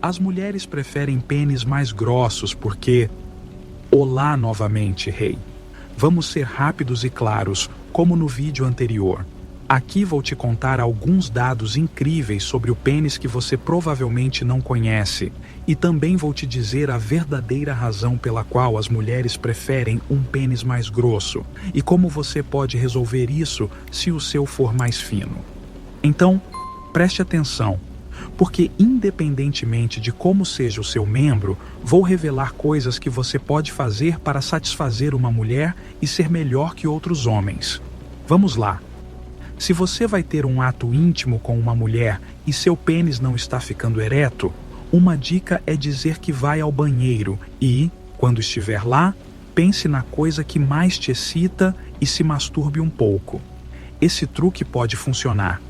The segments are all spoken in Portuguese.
As mulheres preferem pênis mais grossos porque... Olá novamente, rei. Vamos ser rápidos e claros, como no vídeo anterior. Aqui vou te contar alguns dados incríveis sobre o pênis que você provavelmente não conhece, e também vou te dizer a verdadeira razão pela qual as mulheres preferem um pênis mais grosso, e como você pode resolver isso se o seu for mais fino. Então, preste atenção, porque independentemente de como seja o seu membro, vou revelar coisas que você pode fazer para satisfazer uma mulher e ser melhor que outros homens. Vamos lá. Se você vai ter um ato íntimo com uma mulher e seu pênis não está ficando ereto, uma dica é dizer que vai ao banheiro e, quando estiver lá, pense na coisa que mais te excita e se masturbe um pouco. Esse truque pode funcionar.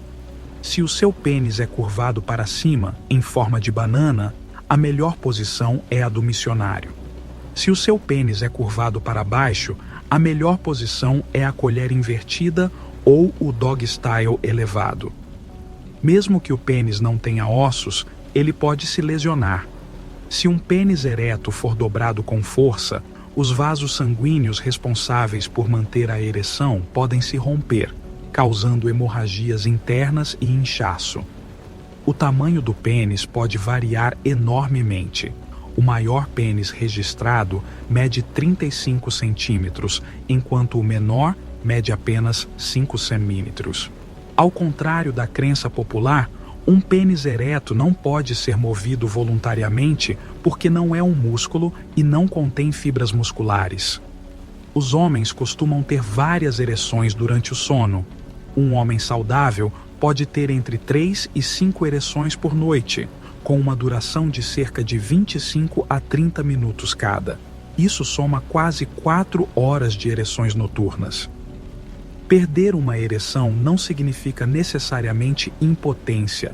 Se o seu pênis é curvado para cima, em forma de banana, a melhor posição é a do missionário. Se o seu pênis é curvado para baixo, a melhor posição é a colher invertida ou o dog style elevado. Mesmo que o pênis não tenha ossos, ele pode se lesionar. Se um pênis ereto for dobrado com força, os vasos sanguíneos responsáveis por manter a ereção podem se romper, causando hemorragias internas e inchaço. O tamanho do pênis pode variar enormemente. O maior pênis registrado mede 35 centímetros, enquanto o menor mede apenas 5 centímetros. Ao contrário da crença popular, um pênis ereto não pode ser movido voluntariamente porque não é um músculo e não contém fibras musculares. Os homens costumam ter várias ereções durante o sono. Um homem saudável pode ter entre 3 e 5 ereções por noite, com uma duração de cerca de 25 a 30 minutos cada. Isso soma quase 4 horas de ereções noturnas. Perder uma ereção não significa necessariamente impotência.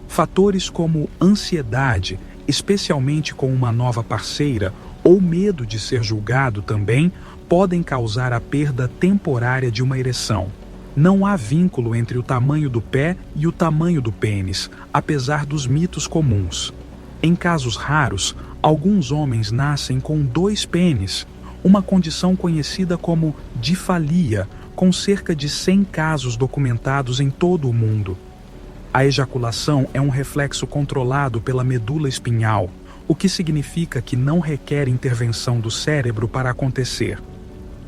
Fatores como ansiedade, especialmente com uma nova parceira, ou medo de ser julgado também, podem causar a perda temporária de uma ereção. Não há vínculo entre o tamanho do pé e o tamanho do pênis, apesar dos mitos comuns. Em casos raros, alguns homens nascem com 2 pênis, uma condição conhecida como difalia, com cerca de 100 casos documentados em todo o mundo. A ejaculação é um reflexo controlado pela medula espinhal, o que significa que não requer intervenção do cérebro para acontecer.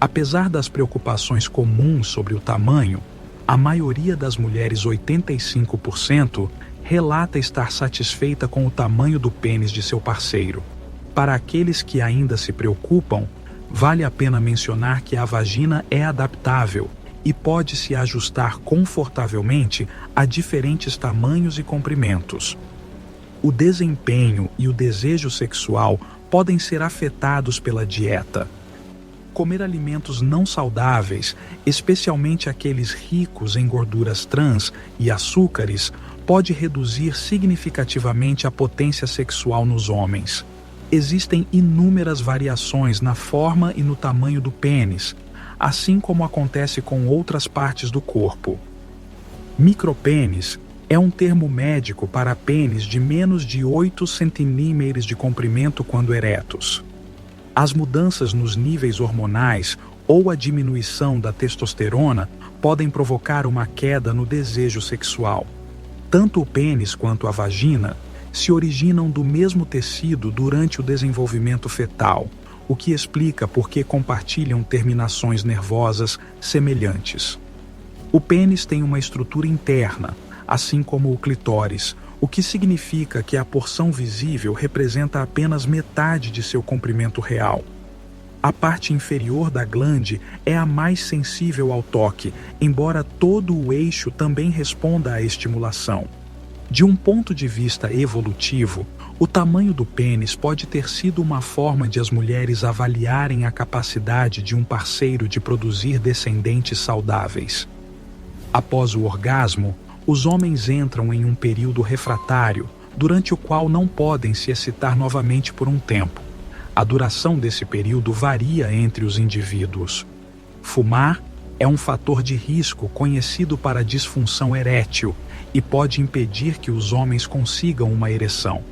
Apesar das preocupações comuns sobre o tamanho, a maioria das mulheres, 85%, relata estar satisfeita com o tamanho do pênis de seu parceiro. Para aqueles que ainda se preocupam, vale a pena mencionar que a vagina é adaptável e pode se ajustar confortavelmente a diferentes tamanhos e comprimentos. O desempenho e o desejo sexual podem ser afetados pela dieta. Comer alimentos não saudáveis, especialmente aqueles ricos em gorduras trans e açúcares, pode reduzir significativamente a potência sexual nos homens. Existem inúmeras variações na forma e no tamanho do pênis, assim como acontece com outras partes do corpo. Micropênis é um termo médico para pênis de menos de 8 centímetros de comprimento quando eretos. As mudanças nos níveis hormonais ou a diminuição da testosterona podem provocar uma queda no desejo sexual. Tanto o pênis quanto a vagina se originam do mesmo tecido durante o desenvolvimento fetal, o que explica por que compartilham terminações nervosas semelhantes. O pênis tem uma estrutura interna, assim como o clitóris, o que significa que a porção visível representa apenas metade de seu comprimento real. A parte inferior da glande é a mais sensível ao toque, embora todo o eixo também responda à estimulação. De um ponto de vista evolutivo, o tamanho do pênis pode ter sido uma forma de as mulheres avaliarem a capacidade de um parceiro de produzir descendentes saudáveis. Após o orgasmo, os homens entram em um período refratário, durante o qual não podem se excitar novamente por um tempo. A duração desse período varia entre os indivíduos. Fumar é um fator de risco conhecido para disfunção erétil e pode impedir que os homens consigam uma ereção.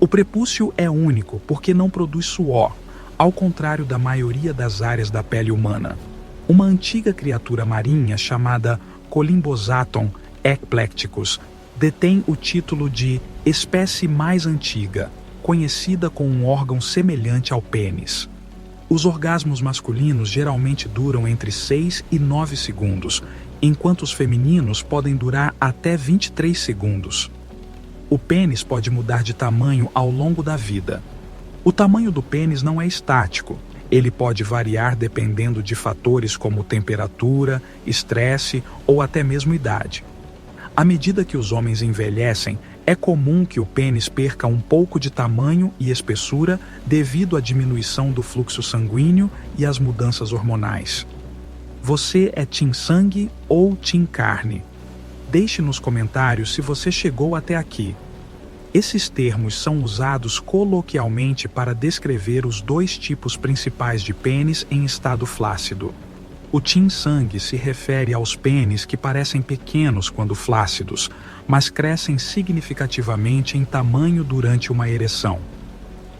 O prepúcio é único porque não produz suor, ao contrário da maioria das áreas da pele humana. Uma antiga criatura marinha chamada Colymbosaton ecplecticus detém o título de espécie mais antiga, conhecida com um órgão semelhante ao pênis. Os orgasmos masculinos geralmente duram entre 6 e 9 segundos, enquanto os femininos podem durar até 23 segundos. O pênis pode mudar de tamanho ao longo da vida. O tamanho do pênis não é estático. Ele pode variar dependendo de fatores como temperatura, estresse ou até mesmo idade. À medida que os homens envelhecem, é comum que o pênis perca um pouco de tamanho e espessura devido à diminuição do fluxo sanguíneo e às mudanças hormonais. Você é team sangue ou team carne? Deixe nos comentários se você chegou até aqui. Esses termos são usados coloquialmente para descrever os dois tipos principais de pênis em estado flácido. O team sangue se refere aos pênis que parecem pequenos quando flácidos, mas crescem significativamente em tamanho durante uma ereção.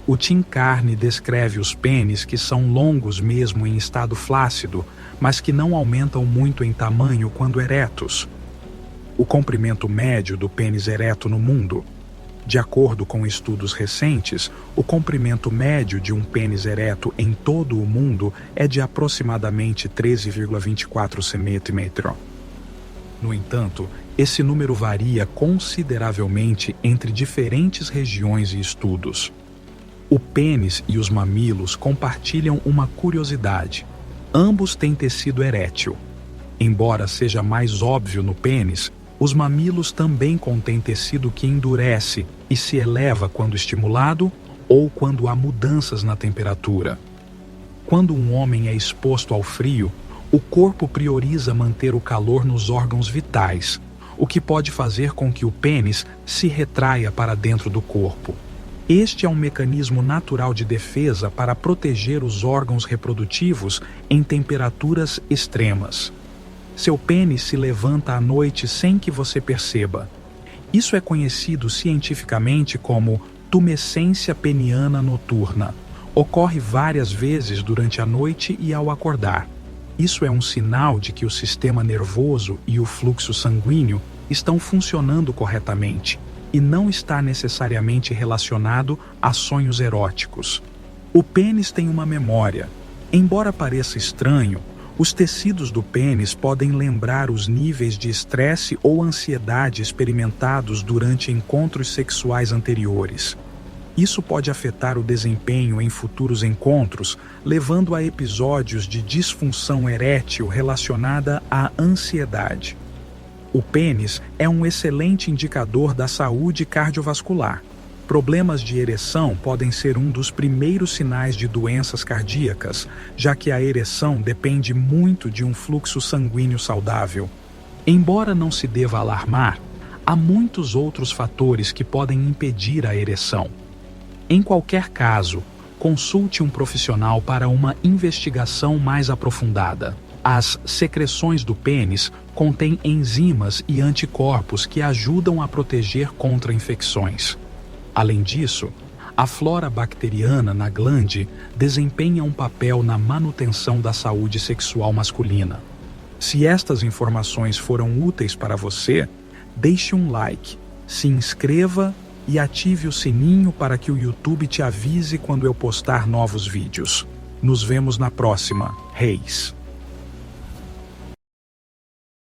O team carne descreve os pênis que são longos mesmo em estado flácido, mas que não aumentam muito em tamanho quando eretos. O comprimento médio do pênis ereto no mundo. De acordo com estudos recentes, o comprimento médio de um pênis ereto em todo o mundo é de aproximadamente 13,24 cm. No entanto, esse número varia consideravelmente entre diferentes regiões e estudos. O pênis e os mamilos compartilham uma curiosidade. Ambos têm tecido erétil. Embora seja mais óbvio no pênis, os mamilos também contêm tecido que endurece e se eleva quando estimulado ou quando há mudanças na temperatura. Quando um homem é exposto ao frio, o corpo prioriza manter o calor nos órgãos vitais, o que pode fazer com que o pênis se retraia para dentro do corpo. Este é um mecanismo natural de defesa para proteger os órgãos reprodutivos em temperaturas extremas. Seu pênis se levanta à noite sem que você perceba. Isso é conhecido cientificamente como tumescência peniana noturna. Ocorre várias vezes durante a noite e ao acordar. Isso é um sinal de que o sistema nervoso e o fluxo sanguíneo estão funcionando corretamente e não está necessariamente relacionado a sonhos eróticos. O pênis tem uma memória. Embora pareça estranho, os tecidos do pênis podem lembrar os níveis de estresse ou ansiedade experimentados durante encontros sexuais anteriores. Isso pode afetar o desempenho em futuros encontros, levando a episódios de disfunção erétil relacionada à ansiedade. O pênis é um excelente indicador da saúde cardiovascular. Problemas de ereção podem ser um dos primeiros sinais de doenças cardíacas, já que a ereção depende muito de um fluxo sanguíneo saudável. Embora não se deva alarmar, há muitos outros fatores que podem impedir a ereção. Em qualquer caso, consulte um profissional para uma investigação mais aprofundada. As secreções do pênis contêm enzimas e anticorpos que ajudam a proteger contra infecções. Além disso, a flora bacteriana na glande desempenha um papel na manutenção da saúde sexual masculina. Se estas informações foram úteis para você, deixe um like, se inscreva e ative o sininho para que o YouTube te avise quando eu postar novos vídeos. Nos vemos na próxima, Reis.